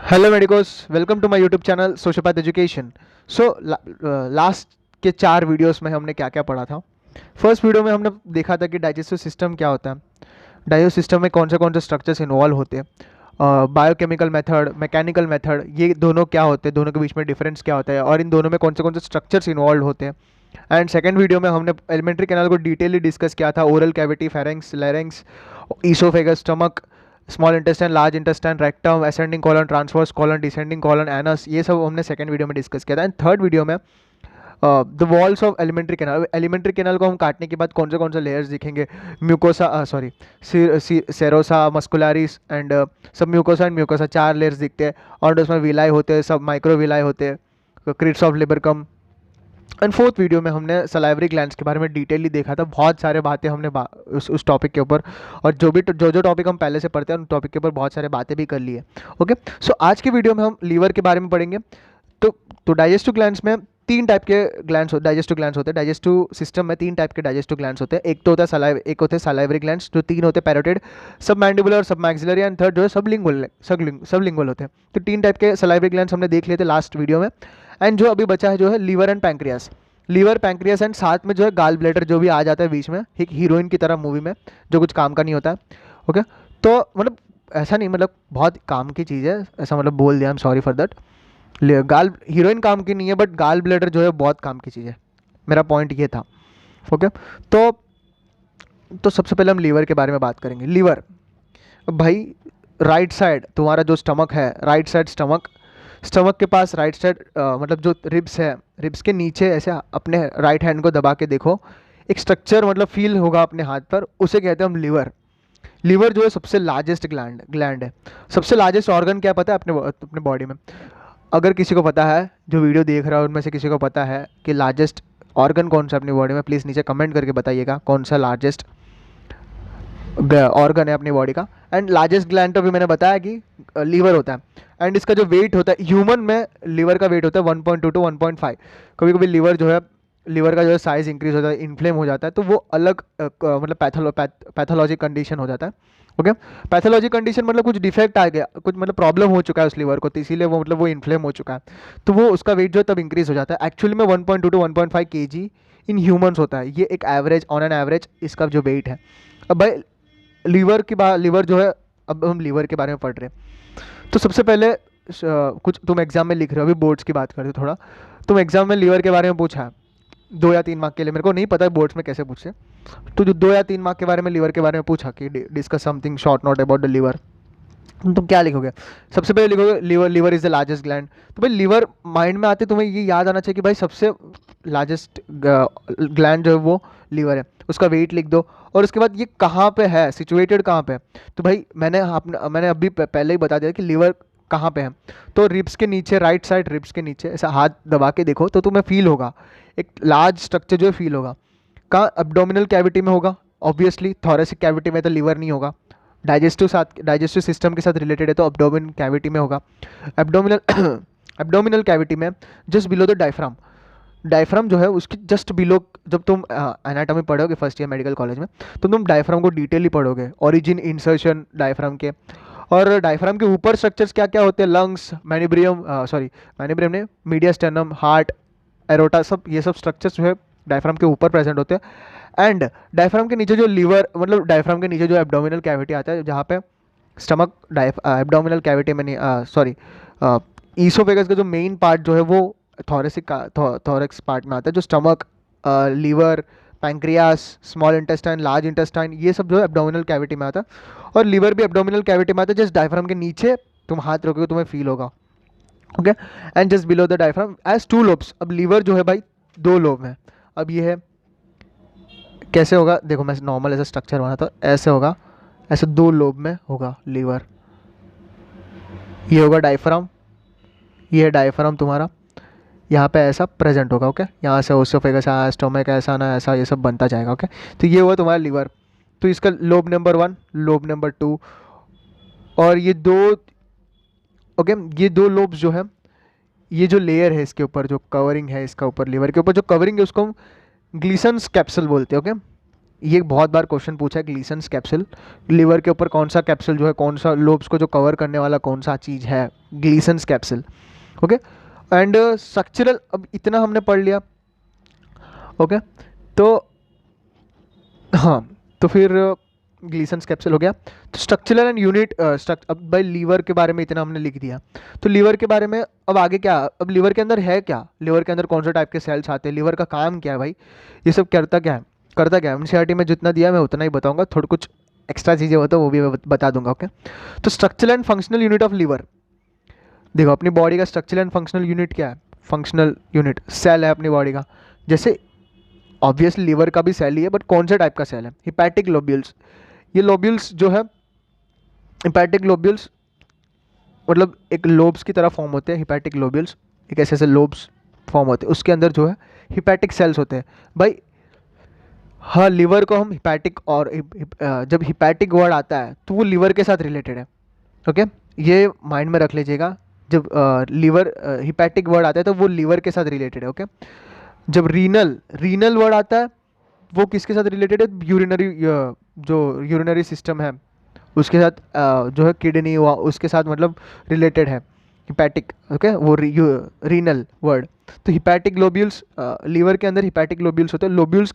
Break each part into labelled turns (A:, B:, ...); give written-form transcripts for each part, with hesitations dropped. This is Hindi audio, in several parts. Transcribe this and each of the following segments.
A: Hello medicos, welcome to my YouTube channel sociopath education. So last के 4 वीडियोस में हमने क्या क्या पढ़ा था। फर्स्ट वीडियो में हमने देखा था कि डाइजेस्टिव सिस्टम क्या होता है, डाइजेस्टिव सिस्टम में कौन से स्ट्रक्चर्स इन्वॉल्व होते हैं, बायोकेमिकल मेथड, मैकेनिकल मेथड, ये दोनों क्या होते हैं, दोनों के बीच में डिफरेंस क्या होता है और इन दोनों में कौन से स्ट्रक्चर्स इन्वॉल्व होते हैं। एंड सेकेंड वीडियो में हमने एलिमेंट्री कैनाल को डिटेली डिस्कस किया था, oral cavity, pharynx, larynx, oesophagus, stomach, small intestine, large intestine, rectum, ascending colon, transverse colon, descending colon, anus, ये सब हमने सेकंड वीडियो में डिस्कस किया था। एंड थर्ड वीडियो में the walls of alimentary canal, alimentary canal को हम काटने के बाद कौन से लेयर्स दिखेंगे, mucosa, sorry, serosa, muscularis and सब म्यूकोसा एंड म्यूकोसा, 4 लेयर्स दिखते हैं और उसमें विलाई होते हैं, सब माइक्रो विलाई होते हैं, क्रिट्स ऑफ लिबरकम। एंड फोर्थ वीडियो में हमने सलाइवरी ग्लैंड्स के बारे में डिटेली देखा था, बहुत सारे बातें हमने उस टॉपिक के ऊपर, और जो टॉपिक हम पहले से पढ़ते हैं उन टॉपिक के ऊपर बहुत सारे बातें भी कर ली है। ओके, सो आज के वीडियो में हम लीवर के बारे में पढ़ेंगे। तो डाइजेस्टिव ग्लैंड्स में 3 टाइप के ग्लैंड्स होते हैं, डाइजेस्टिव ग्लैंड्स होते हैं। डाइजेस्टिव सिस्टम में 3 टाइप के डाइजेस्टिव ग्लैंड्स होते हैं। एक तो होता है एक होते हैं सलाइवरी ग्लैंड्स, जो 3 होते हैं, पैरोटिड, सब मैंडिबुलर, सब मैक्सिलरी, एंड थर्ड जो है सबलिंगुअल होते हैं। तो 3 टाइप के सलाइवरी ग्लैंड्स हमने देख लिए थे लास्ट वीडियो में। एंड जो अभी बचा है जो है liver and pancreas, liver, pancreas and साथ में जो है गाल ब्लैडर, जो भी आ जाता है बीच में, एक हीरोइन की तरह मूवी में, जो कुछ काम का नहीं होता है। ओके, तो मतलब ऐसा नहीं, मतलब बहुत काम की चीज़ है, ऐसा मतलब बोल दिया, I am sorry for that. गाल हीरोइन काम की नहीं है, बट गाल ब्लैडर जो है बहुत काम की चीज़ है, मेरा पॉइंट ये था। ओके, तो सबसे पहले हम लीवर के बारे में बात करेंगे। लीवर भाई, राइट साइड तुम्हारा जो स्टमक है, राइट साइड स्टमक, स्टमक के पास राइट साइड, मतलब जो रिब्स है, रिब्स के नीचे ऐसे अपने राइट हैंड को दबा के देखो, एक स्ट्रक्चर मतलब फील होगा अपने हाथ पर, उसे कहते हैं हम लीवर। लीवर जो है सबसे लार्जेस्ट ग्लैंड है। सबसे लार्जेस्ट ऑर्गन क्या पता है अपने बॉडी में? अगर किसी को पता है, जो वीडियो देख रहा है उनमें से किसी को पता है कि लार्जेस्ट ऑर्गन कौन सा अपनी बॉडी में, प्लीज़ नीचे कमेंट करके बताइएगा कौन सा लार्जेस्ट ऑर्गन है अपनी बॉडी का। एंड लार्जेस्ट ग्लैंड तो भी मैंने बताया कि लीवर होता है। एंड इसका जो वेट होता है ह्यूमन में, लीवर का वेट होता है 1.2 to 1.5। कभी कभी लीवर जो है, लीवर का जो है साइज इंक्रीज हो जाता है, इन्फ्लेम हो जाता है, तो वो अलग मतलब पैथोलॉजी कंडीशन हो जाता है। ओके, पैथोलॉजी कंडीशन मतलब कुछ डिफेक्ट आ गया, कुछ मतलब प्रॉब्लम हो चुका है उस लीवर को, तो इसीलिए वो मतलब वो इन्फ्लेम हो चुका है, तो वो उसका वेट जो है तब इंक्रीज हो जाता है। एक्चुअली में 1.2 to 1.5 kg इन ह्यूमन्स होता है, ये एक एवरेज, ऑन एन एवरेज इसका जो वेट है। अब भाई लीवर जो है, अब हम लीवर के बारे में पढ़ रहे हैं, तो सबसे पहले कुछ तुम एग्जाम में लिख रहे हो, अभी बोर्ड्स की बात करते हो थोड़ा, तुम एग्जाम में लीवर के बारे में पूछा है 2 या 3 मार्क के लिए, मेरे को नहीं पता है बोर्ड्स में कैसे पूछे, तो जो 2 या 3 मार्क के बारे में लीवर के बारे में पूछा कि discuss something short note about the liver, तुम क्या लिखोगे? सबसे पहले लिखोगे liver is the largest gland. तो भाई लीवर माइंड में आते तुम्हें ये याद आना चाहिए कि भाई सबसे लार्जेस्ट ग्लैंड जो है वो लीवर है, उसका वेट लिख दो, और उसके बाद ये कहाँ पे है, सिचुएटेड कहाँ पे है। तो भाई मैंने अभी पहले ही बता दिया कि लीवर कहाँ पे है। तो रिब्स के नीचे, राइट साइड रिब्स के नीचे ऐसा हाथ दबा के देखो तो तुम्हें फील होगा, एक लार्ज स्ट्रक्चर जो है फील होगा। कहाँ? एब्डोमिनल कैविटी में होगा ऑब्वियसली, थोरेसिक कैविटी में तो लीवर नहीं होगा। डाइजेस्टिव सिस्टम के साथ रिलेटेड है तो एब्डोमिन कैविटी में होगा। एब्डोमिनल एब्डोमिनल कैविटी में just below the diaphragm, diaphragm जो है उसकी जस्ट बिलो, जब तुम एनाटॉमी पढ़ोगे फर्स्ट ईयर मेडिकल कॉलेज में, तो तुम डायफ्राम को डिटेली पढ़ोगे, ओरिजिन, इंसर्शन डायफ्राम के। और डायफ्राम के ऊपर स्ट्रक्चर्स क्या क्या होते हैं, लंग्स, मैनिब्रियम, सॉरी मैनिब्रियम ने, मीडियास्टेनम, हार्ट, एरोटा, सब ये सब स्ट्रक्चर्स जो है डायफ्राम के ऊपर प्रेजेंट होते हैं। एंड डायफ्राम के नीचे जो लीवर, मतलब डायफ्राम के नीचे जो एब्डोमिनल कैविटी आता है, जहाँ पे स्टमक, एब्डोमिनल कैविटी में नहीं, सॉरी, ईसोफेगस का जो मेन पार्ट जो है वो थोरेक्स पार्ट में आता है, जो stomach, liver, pancreas, small intestine, large intestine, ये सब जो है एब्डोमिनल कैविटी में आता है। और लीवर भी एब्डोमिनल कैविटी में आता है, जस्ट डायफ्राम के नीचे तुम हाथ रखोगे तुम्हें फील होगा। Okay, and just below the diaphragm as 2 lobes. अब लीवर जो है भाई 2 लोब है। अब ये है कैसे होगा, देखो मैं नॉर्मल ऐसा स्ट्रक्चर बना था, ऐसे होगा, ऐसे 2 लोब में होगा लीवर। ये होगा डायफ्राम, ये है डायफ्राम तुम्हारा, यहाँ पे ऐसा प्रेजेंट होगा। ओके, यहाँ से ओसोफेगस आया, स्टोमक ऐसा ना ऐसा, ये सब बनता जाएगा। ओके, तो ये हुआ तुम्हारा लीवर। तो इसका लोब नंबर 1, लोब नंबर 2, और ये 2, ओके, ये 2 लोब्स जो है, ये जो लेयर है इसके ऊपर, जो कवरिंग है इसका ऊपर, लीवर के ऊपर जो कवरिंग है, उसको हम ग्लीसन्स कैप्सूल बोलते हैं। ओके, ये बहुत बार क्वेश्चन पूछा है, ग्लीसन्स कैप्सूल, लीवर के ऊपर कौन सा कैप्सूल जो है, कौन सा लोब्स को जो कवर करने वाला कौन सा चीज़ है, ग्लीसन्स कैप्सूल। ओके, एंड स्ट्रक्चरल, अब इतना हमने पढ़ लिया। ओके, तो हाँ, तो फिर ग्लीसन्स कैप्सूल हो गया। तो स्ट्रक्चरल एंड यूनिट अब भाई लीवर के बारे में इतना हमने लिख दिया। तो लीवर के बारे में अब आगे क्या, अब लीवर के अंदर है क्या, लीवर के अंदर कौन सा टाइप के सेल्स आते हैं, लीवर का काम क्या है भाई, ये सब करता क्या है, करता क्या है। एनसीईआरटी में जितना दिया मैं उतना ही बताऊंगा, थोड़ा कुछ एक्स्ट्रा चीज़ें हो तो वो भी मैं बता दूंगा। ओके, तो structural and functional unit of liver, देखो अपनी बॉडी का स्ट्रक्चरल एंड फंक्शनल यूनिट क्या है, फंक्शनल यूनिट सेल है अपनी बॉडी का। जैसे ऑब्वियसली लीवर का भी सेल ही है, बट कौन सा टाइप का सेल है, हिपैटिक लोब्यूल्स। ये लोब्यूल्स जो है, हिपैटिक लोब्यूल्स मतलब एक लोब्स की तरह फॉर्म होते हैं, हिपैटिक लोब्यूल्स एक ऐसे ऐसे लोब्स फॉर्म होते हैं, उसके अंदर जो है हिपैटिक सेल्स होते हैं भाई। हाँ, लिवर को हम हिपैटिक, और जब हिपैटिक वर्ड आता है तो वो लिवर के साथ रिलेटेड है। ओके, ये माइंड में रख लीजिएगा, जब लिवर हिपैटिक वर्ड आता है तो वो लिवर के साथ रिलेटेड है। ओके, जब रीनल रीनल वर्ड आता है वो किसके साथ रिलेटेड है, यूरिनरी, जो यूरिनरी सिस्टम है उसके साथ, जो है किडनी हुआ उसके साथ मतलब रिलेटेड है हिपैटिक। ओके, वो रीनल वर्ड। तो हिपैटिक लोब्यूल्स, लीवर के अंदर हिपैटिक लोब्यूल्स होते हैं। लोब्यूल्स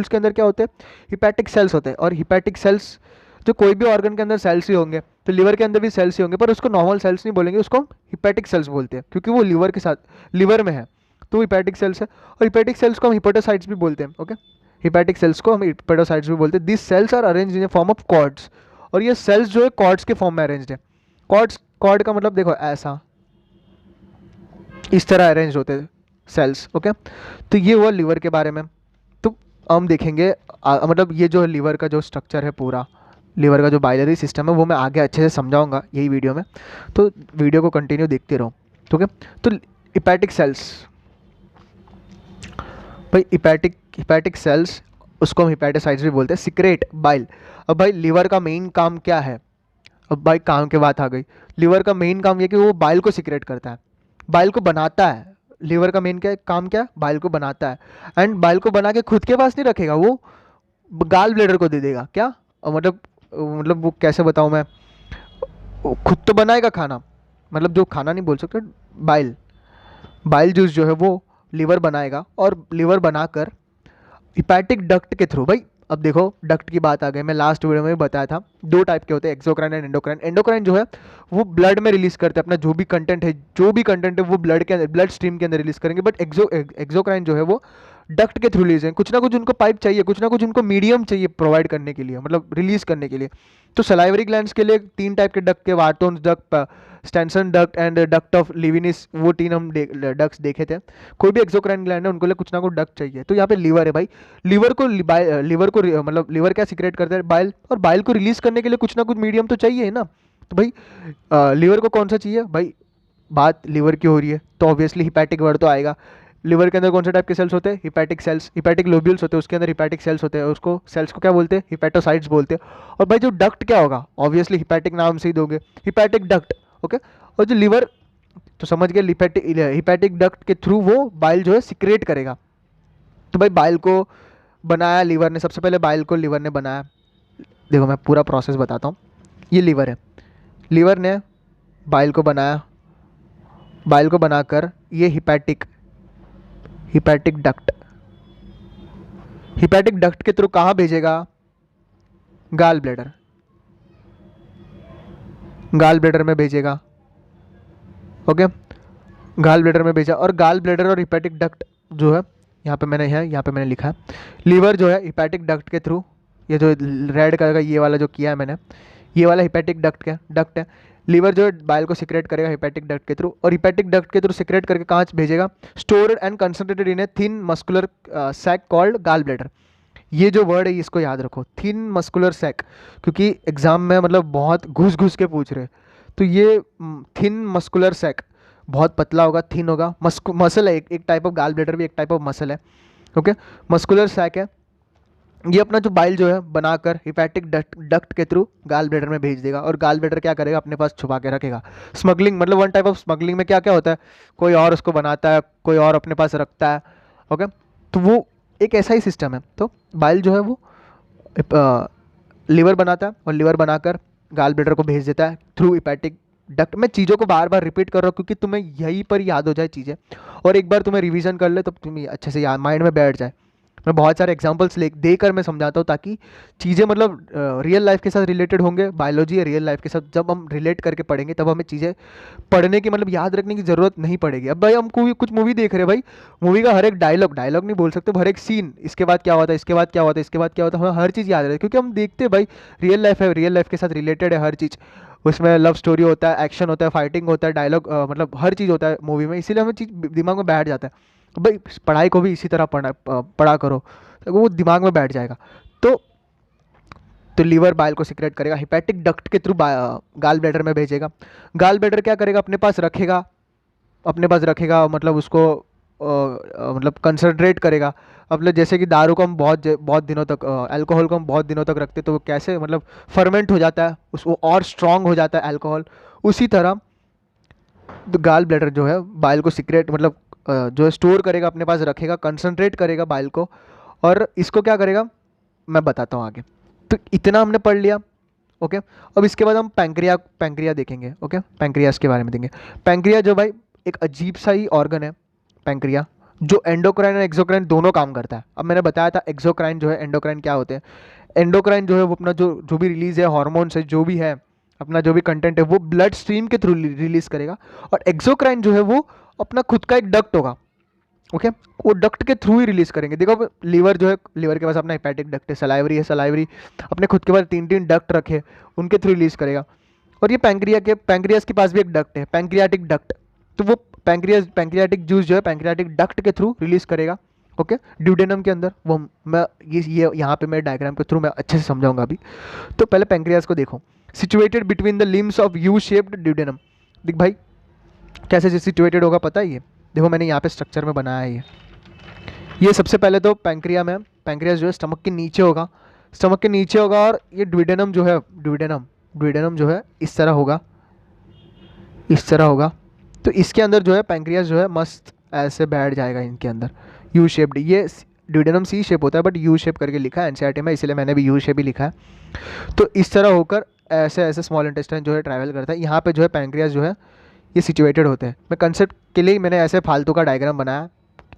A: के अंदर क्या होते हैं, हिपैटिक सेल्स होते हैं। और हिपैटिक सेल्स जो कोई भी ऑर्गन के अंदर सेल्स ही होंगे, तो लीवर के अंदर भी सेल्स ही होंगे, पर उसको नॉर्मल सेल्स नहीं बोलेंगे, उसको हिपैटिक सेल्स बोलते हैं, क्योंकि वो लीवर के साथ, लीवर में है तो हिपैटिक सेल्स है। और हिपैटिक सेल्स को हम हिपेटोसाइट्स भी बोलते हैं। ओके, हिपैटिक सेल्स को हम हिपेटोसाइट्स भी बोलते हैं। This cells are arranged in a form of cords, और ये सेल्स जो है कॉर्ड्स के फॉर्म में अरेंज्ड है। कॉर्ड का मतलब देखो ऐसा, इस तरह अरेंज होते हैं सेल्स। ओके, तो ये हुआ लीवर के बारे में। तो हम देखेंगे मतलब ये जो लीवर का जो स्ट्रक्चर है पूरा, लीवर का जो बाइलरी सिस्टम है वो मैं आगे अच्छे से समझाऊंगा यही वीडियो में, तो वीडियो को कंटिन्यू देखते रहो। ठीक है, तो हिपैटिक सेल्स भाई, हिपैटिक सेल्स उसको हम हिपैटोसाइट्स भी बोलते हैं, सिक्रेट बाइल। अब भाई लीवर का मेन काम क्या है, अब भाई काम की बात आ गई। लीवर का मेन काम ये कि वो बाइल को सिक्रेट करता है, बाइल को बनाता है। लीवर का मेन क्या काम, क्या, बाइल को बनाता है। एंड बाइल को बना के खुद के पास नहीं रखेगा, वो गाल ब्लेडर को दे देगा। क्या मतलब वो कैसे बताऊं मैं, वो खुद तो बनाएगा खाना, मतलब जो खाना नहीं बोल सकते, बाइल, बाइल जूस जो है वो लीवर बनाएगा, और लीवर बनाकर हिपैटिक डक्ट के थ्रू, भाई अब देखो डक्ट की बात आ गई, मैं लास्ट वीडियो में भी बताया था दो टाइप के होते हैं, एक्सोक्राइन एंड एंडोक्राइन। एंडोक्राइन जो है वो ब्लड में रिलीज करते हैं अपना जो भी कंटेंट है वो ब्लड के अंदर, ब्लड स्ट्रीम के अंदर रिलीज करेंगे। बट एक्सोक्राइन जो है वो डक्ट के थ्रू रिलीज है, कुछ ना कुछ उनको पाइप चाहिए, कुछ ना कुछ उनको मीडियम चाहिए प्रोवाइड करने के लिए, मतलब रिलीज करने के लिए। तो सलाइवरी ग्लैंड्स के लिए तीन टाइप के डक्ट के, Wharton's duct, Stensen duct and duct of Rivinus, वो तीन हम डक्ट्स देखे थे। कोई भी एक्सोक्राइन ग्लैंड है उनको लिए कुछ ना कुछ डक्ट चाहिए। तो यहाँ पे लीवर है भाई, लीवर को मतलब लीवर क्या सिक्रेट करता है, बाइल, और बाइल को रिलीज करने के लिए कुछ ना कुछ मीडियम तो चाहिए है ना। तो भाई लीवर को कौन सा चाहिए भाई, बात लीवर की हो रही है तो ऑब्वियसली हिपैटिक वर्ड तो आएगा। लिवर के अंदर कौन से टाइप के सेल्स होते हैं, हिपैटिक सेल्स, हिपैटिक लोब्यूल्स होते हैं, उसके अंदर हिपैटिक सेल्स होते हैं, उसको सेल्स को क्या बोलते हैं, हिपैटोसाइट्स बोलते हैं। और भाई जो डक्ट क्या होगा, ऑब्वियसली हिपैटिक नाम से ही दोगे, हिपैटिक डक्ट। ओके, और जो लिवर, तो समझ गए, हिपैटिक डक्ट के थ्रू वो बाइल जो है सिक्रेट करेगा। तो भाई बाइल को बनाया लीवर ने, सबसे पहले बाइल को लीवर ने बनाया। देखो मैं पूरा प्रोसेस बताता हूँ, ये लीवर है, लीवर ने बाइल को बनाया, बाइल को बनाकर ये हिपैटिक डक्ट, हिपैटिक डक्ट के थ्रू कहाँ भेजेगा, गाल ब्लैडर, गाल ब्लैडर में भेजेगा। ओके, गाल ब्लैडर में भेजा, और गाल ब्लैडर और हिपैटिक डक्ट जो है यहाँ पे मैंने लिखा है, लीवर जो है हिपैटिक डक्ट के थ्रू, ये जो रेड कलर का ये वाला जो किया है मैंने, ये वाला हिपैटिक डक्ट है। लीवर जो है बाइल को सिक्रेट करेगा हिपैटिक डक्ट के थ्रू, और हिपैटिक डक्ट के थ्रू सिक्रेट करके कहाँ भेजेगा, stored and concentrated in a thin muscular sac called gall bladder. ये जो वर्ड है इसको याद रखो, थिन मस्कुलर सैक, क्योंकि एग्जाम में मतलब बहुत घुस घुस के पूछ रहे हैं। तो ये थिन मस्कुलर सैक, बहुत पतला होगा, थिन होगा, मसल है, एक टाइप ऑफ गाल ब्लैडर भी एक टाइप ऑफ मसल है। ओके, मस्कुलर सैक है, ये अपना जो बाइल जो है बनाकर हिपैटिक डक्ट के थ्रू गाल ब्लैडर में भेज देगा, और गाल ब्लैडर क्या करेगा, अपने पास छुपा के रखेगा। स्मगलिंग मतलब वन टाइप ऑफ स्मगलिंग में क्या क्या होता है, कोई और उसको बनाता है, कोई और अपने पास रखता है। ओके, तो वो एक ऐसा ही सिस्टम है। तो बाइल जो है वो लीवर बनाता है और लीवर बनाकर गाल ब्लैडर को भेज देता है थ्रू हिपैटिक डक्ट। मैं चीज़ों को बार बार रिपीट कर रहा हूँ क्योंकि तुम्हें यहीं पर याद हो जाए चीज़ें, और एक बार तुम्हें रिवीजन कर ले तब तुम्हें अच्छे से याद माइंड में बैठ जाए। मैं बहुत सारे एग्जांपल्स ले देकर मैं समझाता हूँ ताकि चीज़ें मतलब रियल लाइफ के साथ रिलेटेड होंगे। बायोलॉजी है रियल लाइफ के साथ, जब हम रिलेट करके पढ़ेंगे तब हमें चीज़ें पढ़ने की मतलब याद रखने की ज़रूरत नहीं पड़ेगी। अब भाई हम कोई कुछ मूवी देख रहे हैं भाई, मूवी का हर एक डायलॉग डायलॉग नहीं बोल सकते, हर एक सीन, इसके बाद क्या होता है, इसके बाद क्या होता है, इसके बाद क्या होता है, हमें हर चीज़ याद रहती है क्योंकि हम देखते हैं भाई रियल लाइफ है, रियल लाइफ के साथ रिलेटेड है हर चीज़। उसमें लव स्टोरी होता है, एक्शन होता है, फाइटिंग होता है, डायलॉग मतलब हर चीज़ होता है मूवी में, इसीलिए हमें चीज़ दिमाग में बैठ जाता है। भाई पढ़ाई को भी इसी तरह पढ़ा करो तो वो दिमाग में बैठ जाएगा। तो लीवर बाइल को सिक्रेट करेगा, हिपैटिक डक्ट के थ्रू गाल ब्लैडर में भेजेगा। गाल ब्लैडर क्या करेगा, अपने पास रखेगा, अपने पास रखेगा मतलब उसको मतलब कंसंट्रेट करेगा। मतलब जैसे कि दारू को हम बहुत दिनों तक, अल्कोहल को हम बहुत दिनों तक रखते तो वो कैसे मतलब फर्मेंट हो जाता है, उस वो और स्ट्रांग हो जाता है अल्कोहल, उसी तरह तो गाल ब्लैडर जो है बाइल को सीक्रेट मतलब जो है स्टोर करेगा, अपने पास रखेगा, कंसंट्रेट करेगा बाइल को, और इसको क्या करेगा मैं बताता हूँ आगे। तो इतना हमने पढ़ लिया। ओके, अब इसके बाद हम पैंक्रिया पैंक्रिया देखेंगे। ओके, पैंक्रियास के बारे में देखेंगे। पैंक्रिया जो भाई एक अजीब सा ही ऑर्गन है पैंक्रिया, जो एंडोक्राइन और एक्सोक्राइन दोनों काम करता है। अब मैंने बताया था एक्सोक्राइन जो है, एंडोक्राइन क्या होते हैं। एंडोक्राइन जो है वो अपना जो जो भी रिलीज है हॉर्मोन्स है, जो भी है अपना जो भी कंटेंट है वो ब्लड स्ट्रीम के थ्रू रिलीज करेगा, और एक्सोक्राइन जो है वो अपना खुद का एक डक्ट होगा। ओके, वो डक्ट के थ्रू ही रिलीज करेंगे। देखो लीवर जो है, लीवर के पास अपना हिपैटिक डक्ट है, सलाइवरी है, सलाइवरी अपने खुद के पास 3 डक्ट रखे, उनके थ्रू रिलीज करेगा। और ये पैंक्रियास के पास भी एक डक्ट है, पैंक्रियाटिक डक्ट, तो वो पैंक्रियाटिक जूस जो है पैंक्रियाटिक डक्ट के थ्रू रिलीज करेगा। ओके, ड्यूडेनम के अंदर वो मैं ये यहाँ पे मैं डायग्राम के थ्रू मैं अच्छे से समझाऊंगा अभी। तो पहले पैंक्रियास को देखो, situated between the limbs of U shaped duodenum. देख भाई कैसे सिचुएटेड होगा पता है, ये देखो मैंने यहाँ पे स्ट्रक्चर में बनाया है ये सबसे पहले तो पैंक्रिया में, पैंक्रियास जो है स्टमक के नीचे होगा, स्टमक के नीचे होगा, और ये ड्यूडेनम जो है, ड्यूडेनम जो है इस तरह होगा, इस तरह होगा। तो इसके अंदर जो है पैंक्रियास जो है मस्त ऐसे बैठ जाएगा इनके अंदर, यू शेप्ड। ये ड्यूडेनम सी शेप होता है बट यू शेप करके लिखा है एनसीईआरटी में, इसलिए मैंने भी यू शेप ही लिखा है। तो इस तरह होकर ऐसे ऐसे स्मॉल इंटेस्टाइन जो है ट्रैवल करता है, यहाँ पे जो है पैंक्रियास जो है ये सिचुएटेड होते हैं। मैं कंसेप्ट के लिए मैंने ऐसे फालतू का डायग्राम बनाया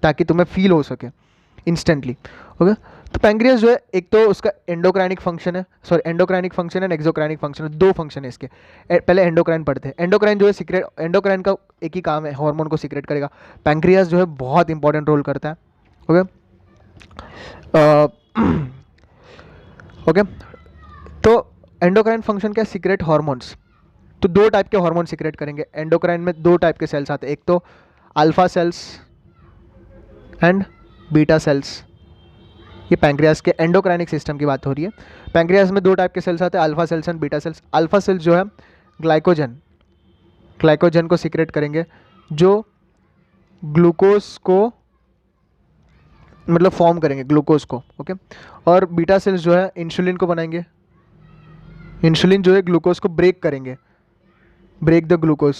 A: ताकि तुम्हें फील हो सके इंस्टेंटली। ओके, तो पैंक्रियास जो है एक तो उसका एंडोक्राइनिक फंक्शन है, सॉरी एंडोक्राइनिक फंक्शन एंड एक्सोक्राइनिक फंक्शन है, दो फंक्शन है इसके। पहले एंडोक्राइन पढ़ते हैं। एंडोक्राइन जो है सीक्रेट, एंडोक्राइन का एक ही काम है, हार्मोन को सीक्रेट करेगा। पैंक्रियास जो है बहुत इंपॉर्टेंट रोल करता है। ओके ओके, तो एंडोक्राइन फंक्शन क्या, सीक्रेट हार्मोन्स। तो दो टाइप के हार्मोन सीक्रेट करेंगे एंडोक्राइन में, दो टाइप के सेल्स आते हैं, एक तो alpha cells and beta cells. ये पैंक्रियास के एंडोक्राइनिक सिस्टम की बात हो रही है। पैंक्रियास में दो टाइप के सेल्स आते हैं, alpha cells and beta cells. Alpha cells जो है ग्लाइकोजन को सीक्रेट करेंगे, जो ग्लूकोज को मतलब फॉर्म करेंगे ग्लूकोज को। ओके, और बीटा सेल्स जो है इंसुलिन को बनाएंगे, इंसुलिन जो है ग्लूकोज को ब्रेक करेंगे, ब्रेक द ग्लूकोज,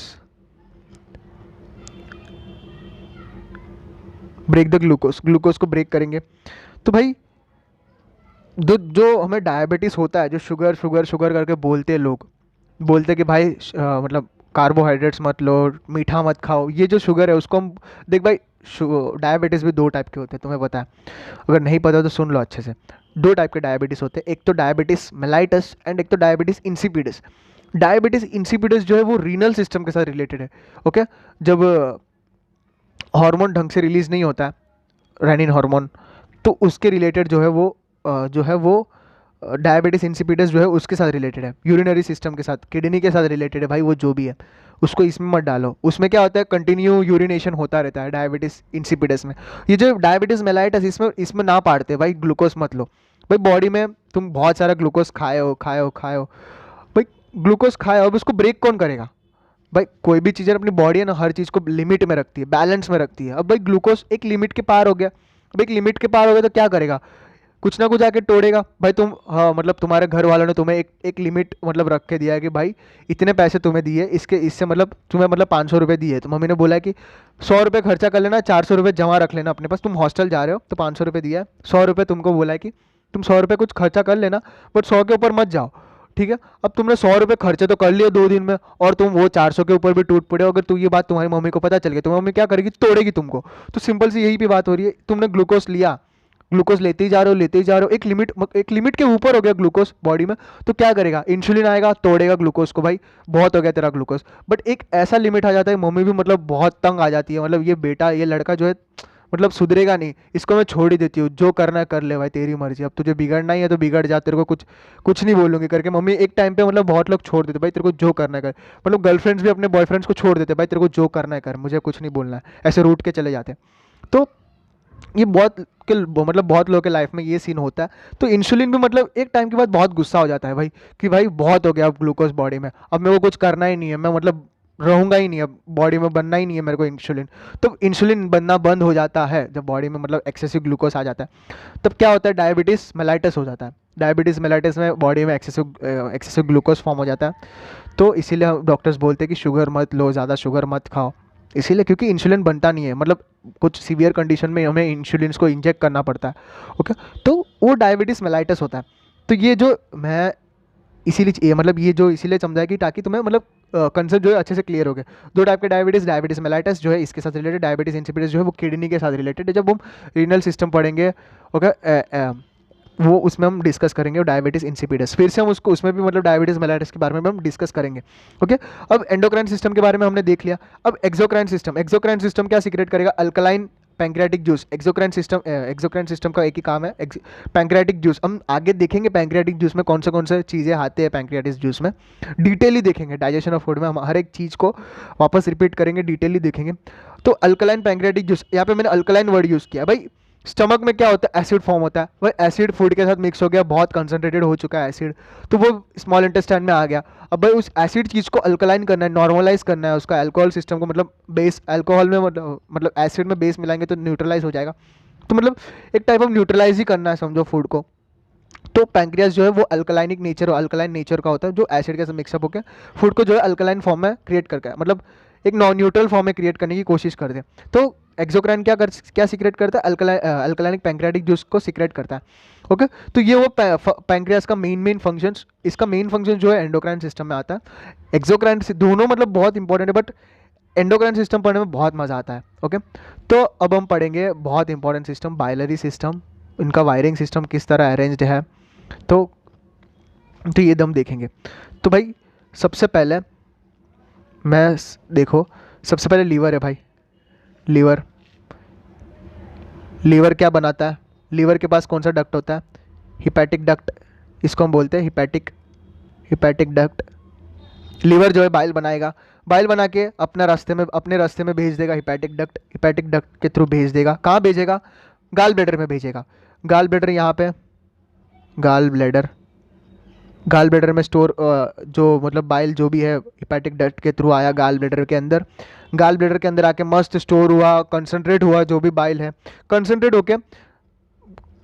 A: ग्लूकोज को ब्रेक करेंगे। तो भाई जो हमें डायबिटीज़ होता है, जो शुगर शुगर शुगर करके बोलते हैं लोग, बोलते हैं कि भाई मतलब कार्बोहाइड्रेट्स मत लो, मीठा मत खाओ, ये जो शुगर है उसको हम देख भाई, डायबिटीज़ भी दो टाइप के होते हैं, तुम्हें पता है, अगर नहीं पता तो सुन लो अच्छे से। दो टाइप के डायबिटीज़ होते हैं, एक तो डायबिटीज़ मेलाइटस एंड एक तो डायबिटीज़ इंसिपिडस। डायबिटीज़ इंसिपिडस जो है वो रीनल सिस्टम के साथ रिलेटेड है। ओके, जब हार्मोन ढंग से रिलीज़ नहीं होता है, रेनिन हार्मोन, तो उसके रिलेटेड जो है वो डायबिटीज इंसिपिडस जो है उसके साथ रिलेटेड है, यूरिनरी सिस्टम के साथ, किडनी के साथ रिलेटेड है भाई, वो जो भी है उसको इसमें मत डालो। उसमें क्या होता है, कंटिन्यू यूरिनेशन होता रहता है डायबिटीज इंसिपिडस में। ये जो डायबिटीज मेलाइटस, इसमें ना पाड़ते भाई, ग्लूकोज मत लो भाई। बॉडी में तुम बहुत सारा ग्लूकोज खाए हो भाई, ग्लूकोज खाए हो, अब उसको ब्रेक कौन करेगा भाई। कोई भी चीज़ अपनी बॉडी है ना, हर चीज़ को लिमिट में रखती है, बैलेंस में रखती है। अब भाई ग्लूकोज एक लिमिट के पार हो गया, अब एक लिमिट के पार हो गया तो क्या करेगा, कुछ ना कुछ आके तोड़ेगा भाई। तुम हाँ मतलब तुम्हारे घर वालों ने तुम्हें एक लिमिट मतलब रख के दिया है कि भाई इतने पैसे तुम्हें दिए, इससे मतलब तुम्हें मतलब 500 रुपये दिए, तो मम्मी ने बोला है कि 100 रुपये खर्चा कर लेना, 400 रुपये जमा रख लेना अपने पास। तुम हॉस्टल जा रहे हो तो 500 रुपये दिया है, 100 रुपये तुमको बोला है कि तुम 100 रुपये कुछ खर्चा कर लेना, बट 100 के ऊपर मत जाओ, ठीक है। अब तुमने 100 रुपये खर्चे तो कर लिए 2 दिन में, और तुम वो 400 के ऊपर भी टूट पड़े, अगर तू ये बात तुम्हारी मम्मी को पता चल गया, तो मम्मी क्या करेगी, तोड़ेगी तुमको। तो सिंपल सी यही भी बात हो रही है, तुमने ग्लूकोज लिया, ग्लूकोज लेते ही जा रहे हो, लेते ही जा रहे हो, एक लिमिट के ऊपर हो गया ग्लूकोज बॉडी में, तो क्या करेगा, इंसुलिन आएगा, तोड़ेगा ग्लूकोज को, भाई बहुत हो गया तेरा ग्लूकोज। बट एक ऐसा लिमिट आ जाता है, मम्मी भी मतलब बहुत तंग आ जाती है, मतलब ये बेटा, ये लड़का जो है मतलब सुधरेगा नहीं, इसको मैं छोड़ ही देती हूँ, जो करना है कर ले भाई, तेरी मर्जी, अब तुझे बिगड़ना ही है तो बिगड़ जा, तेरे को कुछ कुछ नहीं बोलूंगी करके मम्मी एक टाइम पे मतलब बहुत लोग छोड़ देते, भाई तेरे को जो करना है कर। मतलब गर्लफ्रेंड्स भी अपने बॉयफ्रेंड्स को छोड़ देते, भाई तेरे को जो करना है कर, मुझे कुछ नहीं बोलना है, ऐसे रूट के चले जाते हैं। तो ये बहुत मतलब बहुत लोगों के लाइफ में ये सीन होता है। तो इंसुलिन भी मतलब एक टाइम के बाद बहुत गुस्सा हो जाता है भाई, कि भाई बहुत हो गया अब ग्लूकोज बॉडी में, अब मेरे को कुछ करना ही नहीं है, मैं मतलब रहूंगा ही नहीं, अब बॉडी में बनना ही नहीं है मेरे को इंसुलिन। तो इंसुलिन बनना बंद हो जाता है जब बॉडी में मतलब एक्सेसिव ग्लूकोज आ जाता है, तब क्या होता है, डायबिटीज़ मेलाइटस हो जाता है। डायबिटीज़ मेलाइटस में बॉडी में एक्सेसिव ग्लूकोज फॉर्म हो जाता है। तो इसीलिए डॉक्टर्स बोलते हैं कि शुगर मत लो, ज़्यादा शुगर मत खाओ, इसीलिए क्योंकि इंसुलिन बनता नहीं है, मतलब कुछ सीवियर कंडीशन में हमें इंसुलिन को इंजेक्ट करना पड़ता है। ओके, तो वो डायबिटीज़ मेलाइटस होता है। तो ये जो मैं इसीलिए मतलब ये जो इसीलिए समझाया कि ताकि तुम्हें मतलब कंसेप्ट जो है अच्छे से क्लियर हो गए। दो टाइप के डायबिटीज़ मेलाइटस जो है इसके साथ रिलेटेड, डायबिटीज़ इंसिपिडस जो है वो किडनी के साथ रिलेटेड है, जब हम रीनल सिस्टम पढ़ेंगे, ओके, वो उसमें हम डिस्कस करेंगे डायबिटीज़ इंसिपिडस, फिर से हम उसको उसमें भी मतलब डायबिटीज़ मेलाइटिस के बारे में हम डिस्कस करेंगे। ओके, अब एंडोक्राइन सिस्टम के बारे में हमने देख लिया। अब एक्सोक्राइन सिस्टम क्या सीक्रेट करेगा, alkaline pancreatic juice. Exocrine system का एक ही काम है, पैंक्रियाटिक जूस। हम आगे देखेंगे पैंक्रियाटिक जूस में कौन से चीज़ें आते हैं, पैंक्रियाटिक जूस में डिटेली देखेंगे, डाइजेशन ऑफ फूड में हम हर एक चीज़ को वापस रिपीट करेंगे, डिटेली देखेंगे। तो अल्कलाइन पैंक्रियाटिक जूस, यहाँ पे मैंने अल्कलाइन वर्ड यूज़ किया, भाई स्टमक में क्या होता है, एसिड फॉर्म होता है, वह एसिड फूड के साथ मिक्स हो गया, बहुत कंसंट्रेटेड हो चुका है एसिड, तो वो स्मॉल इंटेस्टाइन में आ गया। अब भाई उस एसिड चीज़ को अल्कलाइन करना है, नॉर्मलाइज करना है, उसका अल्कोहल सिस्टम को मतलब बेस अल्कोहल में मतलब एसिड में बेस मिलाएंगे तो न्यूट्रलाइज हो जाएगा। तो मतलब एक टाइप ऑफ न्यूट्रलाइज ही करना है समझो फूड को। तो पैंक्रियास जो है वो अल्कलाइन नेचर का होता है, जो एसिड के साथ मिक्सअप होकर फूड को जो है अल्कलाइन फॉर्म में क्रिएट करके मतलब एक नॉन न्यूट्रल फॉर्म में क्रिएट करने की कोशिश करते हैं। तो एक्सोक्राइन क्या सीक्रेट करता है, अल्कलाइनिक पैंक्रियाटिक जूस को सीक्रेट करता है। ओके, तो ये वो पैंक्रियास का मेन फंक्शंस, इसका मेन फंक्शन जो है एंडोक्राइन सिस्टम में आता है। एक्सोक्राइन से दोनों मतलब बहुत इंपॉर्टेंट है, बट एंडोक्राइन सिस्टम पढ़ने में बहुत मज़ा आता है। ओके, तो अब हम पढ़ेंगे बहुत इंपॉर्टेंट सिस्टम, बाइलरी सिस्टम, इनका वायरिंग सिस्टम किस तरह अरेंज्ड है, तो ये दम देखेंगे। तो भाई सबसे पहले देखो, सबसे पहले लीवर है भाई। लीवर क्या बनाता है, लीवर के पास कौन सा डक्ट होता है, हिपैटिक डक्ट, इसको हम बोलते हैं हिपैटिक डक्ट। लीवर जो है बाइल बनाएगा, बाइल बना के अपने रास्ते में भेज देगा, हिपैटिक डक्ट के थ्रू भेज देगा। कहाँ भेजेगा, गाल ब्लैडर में भेजेगा। गाल ब्लैडर यहाँ पे, गाल ब्लैडर में स्टोर जो मतलब बाइल जो भी है हिपैटिक डक्ट के थ्रू आया गाल ब्लैडर के अंदर, गाल ब्लैडर के अंदर आके मस्त स्टोर हुआ, कंसंट्रेट हुआ, जो भी बाइल है कंसंट्रेट होके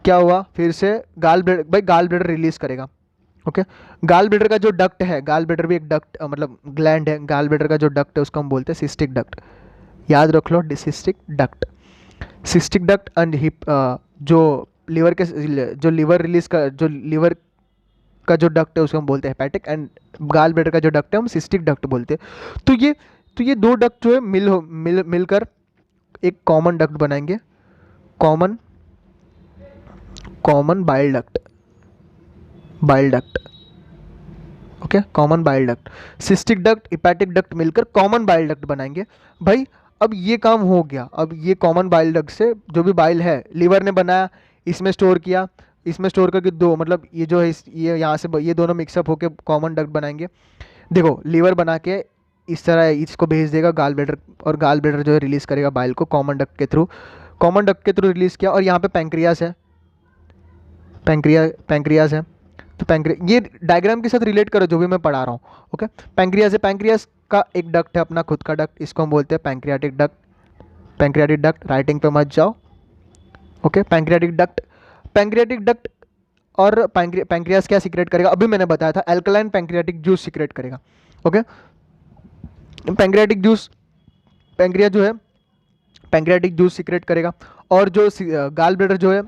A: क्या हुआ, फिर से गाल ब्लैडर रिलीज करेगा। ओके, गाल ब्लैडर का जो डक्ट है, गाल ब्लैडर भी एक डक्ट मतलब ग्लैंड है, गाल ब्लैडर का जो डक्ट है उसको हम बोलते हैं सिस्टिक डक्ट, याद रख लो, सिस्टिक डक्ट एंड जो लीवर का जो डक्ट है उसको हम बोलते हैं हेपेटिक, एंड गाल ब्लैडर का जो डक्ट है हम सिस्टिक डक्ट बोलते हैं। तो ये दो डक्ट जो है मिलकर एक कॉमन डक्ट बनाएंगे, common bile duct. Okay, common bile duct, cystic duct, hepatic duct मिलकर कॉमन बाइल डक्ट बनाएंगे। भाई अब ये काम हो गया, अब ये कॉमन बाइल डक्ट से जो भी बाइल है लीवर ने बनाया, इसमें स्टोर किया, इसमें स्टोर करके दो मतलब ये जो है ये यहाँ से ये दोनों मिक्सअप होकर कॉमन डक्ट बनाएंगे। देखो लीवर बना के इस तरह इसको भेज देगा गाल ब्लैडर, और गाल ब्लैडर जो है रिलीज़ करेगा बाइल को कॉमन डक्ट के थ्रू रिलीज़ किया। और यहाँ पे पैंक्रियास है, पैंक्रियास है, तो ये डायग्राम के साथ रिलेट करो जो भी मैं पढ़ा रहा हूँ। ओके, पैंक्रियास है, पैंक्रियास का एक डक्ट है अपना खुद का डक्ट, इसको हम बोलते हैं पैंक्रियाटिक डक्ट, राइटिंग पे मत जाओ। ओके, पैंक्रियाटिक डक्ट और पैंक्रियास क्या सीक्रेट करेगा, अभी मैंने बताया था, अल्कलाइन पैंक्रियाटिक जूस सीक्रेट करेगा। ओके, पैंक्रियास जो है पैंक्रियाटिक जूस सीक्रेट करेगा। और जो गाल ब्लैडर जो है,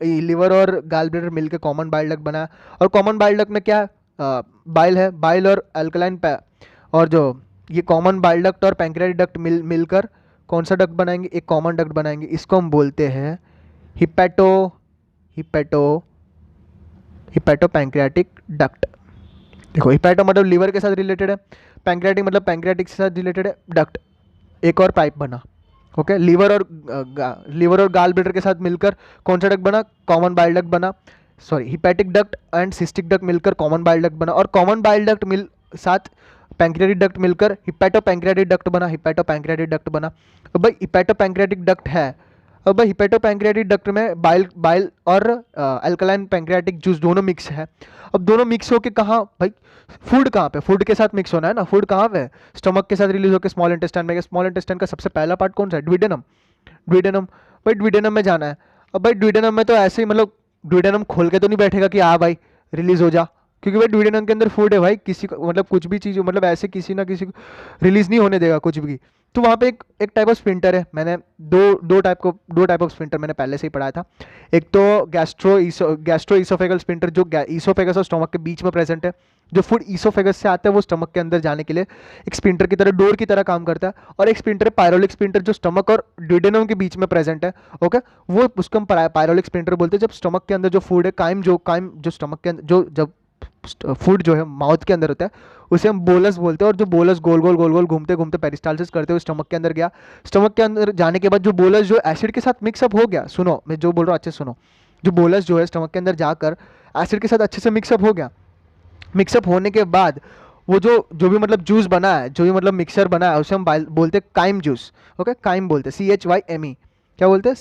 A: लिवर और गाल ब्लैडर मिलकर कॉमन बाइल डक्ट बना, और कॉमन बाइल डक्ट में क्या बाइल है, बाइल और अल्कलाइन और जो ये कॉमन बाइल डक्ट और पैंक्रियाटिक डक्ट मिलकर कौन सा डक्ट बनाएंगे, एक कॉमन डक्ट बनाएंगे। इसको हम बोलते हैं hepato hepato hepato pancreatic duct. देखो हिपैटो मतलब लीवर के साथ रिलेटेड है, पैंक्रियाटिक मतलब पैंक्रियाटिक के साथ रिलेटेड है, डक्ट एक और पाइप बना। ओके, लीवर और गाल ब्लैडर के साथ मिलकर कौन सा डक्ट बना, कॉमन बाइल डक्ट बना। Sorry, hepatic duct and cystic duct मिलकर कॉमन बाइल डक्ट बना, और कॉमन बाइल डक्ट मिल साथ पैंक्रियाटिक डक्ट मिलकर हिपैटो पैंक्रियाटिक डक्ट बना, हिपैटो पैंक्रियाटिक डक्ट बना। अब भाई हिपैटो पैंक्रियाटिक डक्ट है, अब भाई हिपैटो पैंक्रियाटिक डक्ट में बाइल और अल्कलाइन पैंक्रियाटिक जूस दोनों मिक्स है। अब दोनों मिक्स होके कहाँ भाई, फूड कहाँ पे, फूड के साथ मिक्स होना है ना, फूड कहाँ पे, स्टमक के साथ रिलीज होकर स्मॉल इंटेस्टाइन में। स्मॉल इंटेस्टाइन का सबसे पहला पार्ट कौन सा है, ड्यूडेनम। ड्यूडेनम, भाई ड्यूडेनम में जाना है। अब भाई ड्यूडेनम में तो ऐसे ही मतलब ड्यूडेनम खोल के तो नहीं बैठेगा कि हाँ भाई रिलीज हो जा, क्योंकि भाई ड्यूडेनम के अंदर फूड है भाई, किसी को मतलब कुछ भी चीज़ मतलब ऐसे किसी ना किसी को रिलीज नहीं होने देगा कुछ भी। तो वहाँ पे एक टाइप ऑफ स्पिंटर है, मैंने दो टाइप ऑफ स्पिंटर मैंने पहले से ही पढ़ाया था। एक तो गैस्ट्रो ईसोफेगल स्पिंटर जो ईसोफेगस और स्टमक के बीच में प्रेजेंट है, जो फूड ईसोफेगस से आता है वो स्टमक के अंदर जाने के लिए एक स्पिंटर की तरह, डोर की तरह काम करता है। और एक स्पिंटर है पायरोलिक स्पिंटर जो स्टमक और ड्यूडेनम के बीच में प्रेजेंट है। ओके, वो उसको हम पायरोलिक स्पिंटर बोलते हैं। जब स्टमक के अंदर जो फूड है, काइम जो स्टमक के अंदर जो जब फूड जो है माउथ के अंदर होता है उसे हम बोलस बोलते हैं। और जो बोलस गोल गोल घूमते घूमते पेरिस्टालसिस करते हुए स्टमक के अंदर गया, स्टमक के अंदर जाने के बाद जो बोलस जो एसिड के साथ मिक्सअप हो गया, सुनो मैं जो बोल रहा हूँ अच्छे सुनो, जो बोलस जो है स्टमक के अंदर जाकर एसिड के साथ अच्छे से मिक्सअप हो गया। मिक्सअप होने के बाद वो जो भी मतलब जूस बना है, जो भी मतलब मिक्सर बना है, उसे हम बोलते हैं काइम जूस। ओके, काइम बोलते हैं, CHYME, क्या बोलते हैं,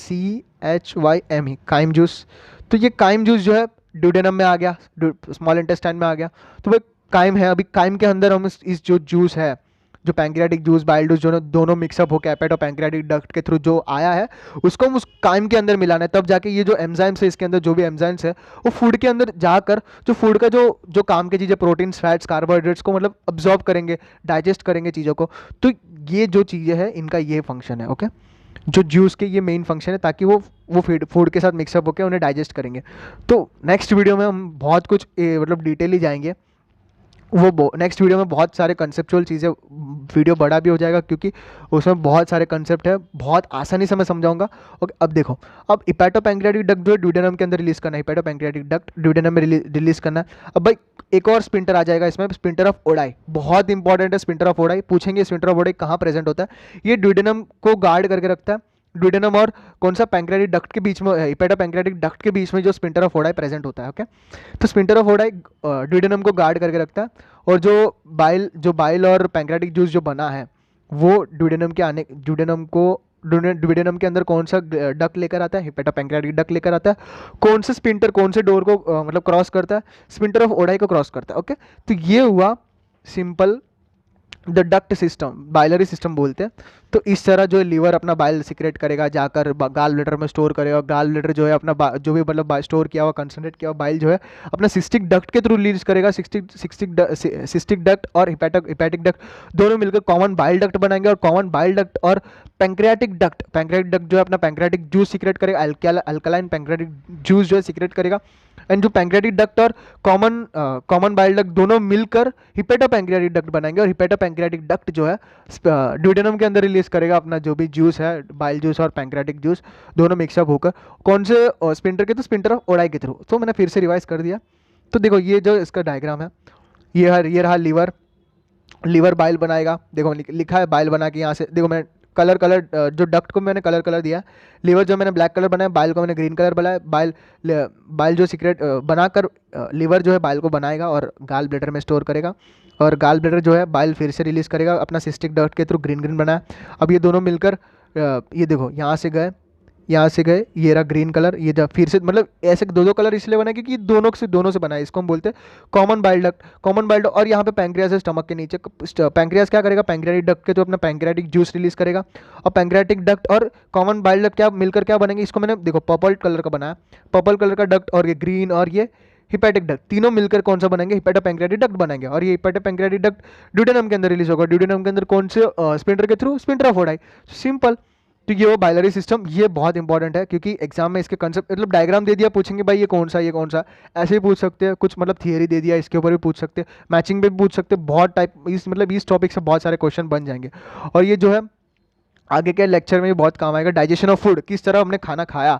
A: CHYME, काइम जूस। तो ये काइम जूस जो है ड्यूडेनम में आ गया, स्मॉल इंटेस्टाइन में आ गया। तो वो काइम है, अभी काइम के अंदर हम इस जो जूस है, जो पैंक्रियाटिक जूस बाइल जूस जो दोनों मिक्सअप होकर हेपेटो पैंक्रियाटिक डक्ट के थ्रू जो आया है, उसको हम उस काइम के अंदर मिलाना है। तब जाके ये जो एंजाइम्स है, इसके अंदर जो भी एंजाइम्स है वो फूड के अंदर जाकर जो फूड का जो काम की चीज़ें, प्रोटीन्स, फैट्स, कार्बोहाइड्रेट्स को मतलब अब्जॉर्ब करेंगे, डाइजेस्ट करेंगे चीज़ों को। तो ये जो चीज़ें हैं इनका ये फंक्शन है। ओके, जो जूस के ये मेन फंक्शन है, ताकि वो फूड के साथ मिक्सअप होकर उन्हें डाइजेस्ट करेंगे। तो नेक्स्ट वीडियो में हम बहुत कुछ मतलब डिटेल ही जाएंगे। वो नेक्स्ट वीडियो में बहुत सारे कंसेप्चुअल चीज़ें, वीडियो बड़ा भी हो जाएगा क्योंकि उसमें बहुत सारे कंसेप्ट है, बहुत आसानी से मैं समझाऊंगा। ओके, अब देखो, अब हिपैटो पैंक्रियाटिक डक्ट जो है ड्यूडेनम के अंदर रिलीज करना है, हिपैटो पैंक्रियाटिक डक्ट ड्यूडेनम में रिलीज करना है। अब भाई एक और स्पिंटर आ जाएगा इसमें, स्पिंटर ऑफ ओडाई, बहुत इंपॉर्टेंट है स्पिंटर ऑफ ओडाई। पूछेंगे स्पिंटर ऑफ ओडाई कहाँ प्रेजेंट होता है, ये ड्यूडेनम को गार्ड करके रखता है। ड्यूडेनम और कौन सा पैंक्रियाटिक डक्ट के बीच में, हिपैटो पैंक्रियाटिक डक्ट के बीच में जो स्पिंटर ऑफ ओडाई प्रेजेंट होता है। ओके, तो स्पिंटर ऑफ ओडाई ड्यूडेनम को गार्ड करके रखता है। और जो बाइल और पैंक्रियाटिक जूस जो बना है वो ड्यूडेनम के अंदर कौन सा डक लेकर आता है, हिपैटो पैंक्रियाटिक डक लेकर आता है। कौन से स्पिंटर कौन से डोर को मतलब क्रॉस करता है, स्पिंटर ऑफ ओडाई को क्रॉस करता है। ओके, तो ये हुआ simple the duct system, biliary system बोलते हैं। तो इस तरह जो लीवर अपना बाइल सिक्रेट करेगा, जाकर गाल ब्लैडर में स्टोर करेगा, गाल ब्लैडर जो है अपना जो भी मतलब स्टोर किया हुआ कंसंट्रेट किया हुआ बाइल जो है अपना सिस्टिक डक्ट के थ्रू रिलीज करेगा। सिस्टिक डक्ट और हिपैटिक डक्ट दोनों मिलकर कॉमन बाइल डक्ट बनाएंगे, और कॉमन बाइल डक्ट और पैंक्रियाटिक डक्ट जो है अपना पैंक्रियाटिक जूस सीक्रेट करेगा, अल्कलाइन पैंक्रियाटिक जूस जो है सीक्रेट करेगा। एंड जो पैंक्रियाटिक डक्ट और कॉमन बाइल डक्ट दोनों मिलकर हिपैटो पैंक्रियाटिक डक्ट बनाएंगे, और हिपैटो पैंक्रियाटिक डक्ट जो है ड्यूडेनम के अंदर रिलीज करेगा अपना जो भी जूस है, बाइल जूस और पैंक्रियाटिक जूस दोनों मिक्सअप होकर कौन से स्पिंटर के, तो स्पिंटर ऑफ ओडाई के थ्रू। तो मैंने फिर से रिवाइज कर दिया। तो देखो ये जो इसका डायग्राम है, ये रहा लीवर बाइल बनाएगा। देखो लिखा है बाइल बना के, यहाँ से देखो मैं कलर जो डक्ट को मैंने कलर दिया, लीवर जो मैंने ब्लैक कलर बनाया, बाइल को मैंने ग्रीन कलर बनाया। बाइल जो सीक्रेट बनाकर लीवर जो है बाइल को बनाएगा और गाल ब्लैडर में स्टोर करेगा, और गाल ब्लैडर जो है बाइल फिर से रिलीज करेगा अपना सिस्टिक डक्ट के थ्रू, ग्रीन बनाया। अब ये दोनों मिलकर ये देखो यहाँ से गए, ये रहा ग्रीन कलर, ये जब फिर से मतलब ऐसे दो कलर इसलिए बना क्योंकि दोनों से बना है। इसको हम बोलते हैं कॉमन बाइल डक्ट। और यहाँ पे पैंक्रियास है स्टमक के नीचे। पैंक्रियास क्या करेगा, पैंक्रियाटिक डक्ट के तो अपना पैंक्रियाटिक जूस रिलीज करेगा, और पैंक्रियाटिक डक्ट और कॉमन बाइल डक्ट क्या मिलकर क्या बनेंगे, इसको मैंने देखो पर्पल कलर का बनाया, पर्पल कलर का डक्ट, और ये ग्रीन और ये हिपैटिक डक्ट तीनों मिलकर कौन सा बनेंगे, हिपैटो पैंक्रियाटिक डक्ट बनेंगे। और ये हिपैटो पैंक्रियाटिक डक्ट ड्यूडेनम के अंदर रिलीज होगा, ड्यूडेनम के अंदर कौन से स्पिंटर के through, sphincter of Oddi. Simple. तो ये वो बाइनरी सिस्टम, ये बहुत इंपॉर्टेंट है क्योंकि एग्जाम में इसके कंसेप्ट मतलब डायग्राम दे दिया, पूछेंगे भाई ये कौन सा ये कौन सा, ऐसे ही पूछ सकते हैं। कुछ मतलब थियरी दे दिया, इसके ऊपर भी पूछ सकते हैं, मैचिंग पे भी पूछ सकते हैं। बहुत टाइप इस मतलब इस टॉपिक से बहुत सारे क्वेश्चन बन जाएंगे। और ये जो है आगे के लेक्चर में भी बहुत काम आएगा। डाइजेशन ऑफ फूड, किस तरह हमने खाना खाया,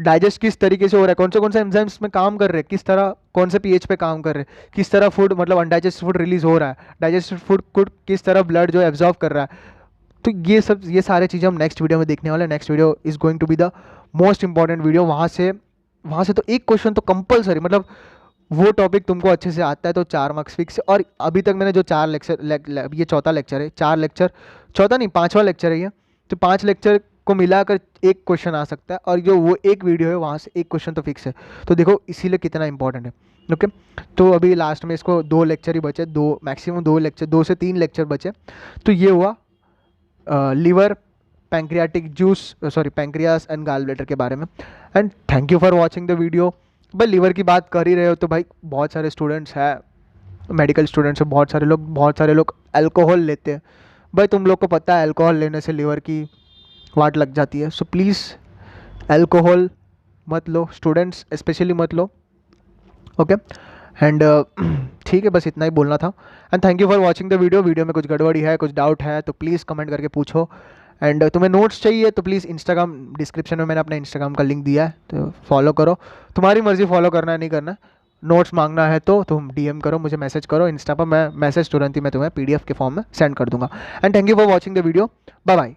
A: डाइजेस्ट किस तरीके से हो रहा है, कौन से एंजाइम्स में काम कर रहे हैं, किस तरह कौन से पीएच पे काम कर रहे हैं, किस तरह फूड मतलब अनडाइजेस्टेड फूड रिलीज हो रहा है, डाइजेस्टेड फूड किस तरह ब्लड जो एब्जॉर्व कर रहा है। तो ये सारे चीज़ें हम नेक्स्ट वीडियो में देखने वाले हैं। Next video is going to be the most important video. वहाँ से तो एक क्वेश्चन तो कंपलसरी, मतलब वो टॉपिक तुमको अच्छे से आता है तो 4 मार्क्स फिक्स। और अभी तक मैंने जो 4 लेक्चर, ये चौथा लेक्चर है, 4 लेक्चर, चौथा नहीं 5वां लेक्चर है ये, तो 5 लेक्चर को मिलाकर एक क्वेश्चन आ सकता है। और जो वो एक वीडियो है वहाँ से एक क्वेश्चन तो फिक्स है। तो देखो इसीलिए कितना इंपॉर्टेंट है। ओके, तो अभी लास्ट में इसको 2 लेक्चर ही बचे, 2 मैक्सिमम 2 लेक्चर, 2 से 3 लेक्चर बचे। तो ये हुआ liver, pancreatic juice, sorry pancreas and gall bladder के बारे में। And thank you for watching the video. भाई लिवर की बात कर ही रहे हो तो भाई बहुत सारे स्टूडेंट्स हैं, मेडिकल स्टूडेंट्स हैं, बहुत सारे लोग अल्कोहल लेते हैं। भाई तुम लोग को पता है अल्कोहल लेने से लिवर की वाट लग जाती है। सो प्लीज़ अल्कोहल मत लो, स्टूडेंट्स स्पेशली मत लो। ओके एंड ठीक है, बस इतना ही बोलना था। And thank you for watching the video में कुछ गड़बड़ी है, कुछ डाउट है तो प्लीज़ कमेंट करके पूछो। एंड तुम्हें नोट्स चाहिए तो प्लीज़ इंस्टाग्राम, डिस्क्रिप्शन में मैंने अपना इंस्टाग्राम का लिंक दिया है तो फॉलो करो। तुम्हारी मर्ज़ी फॉलो करना है नहीं करना। नोट्स मांगना है तो तुम डीएम करो, मुझे मैसेज करो इंस्टा पर, मैं मैसेज तुरंत ही मैं तुम्हें पीडीएफ के फॉर्म में सेंड कर दूंगा। And thank you for watching the video, bye bye.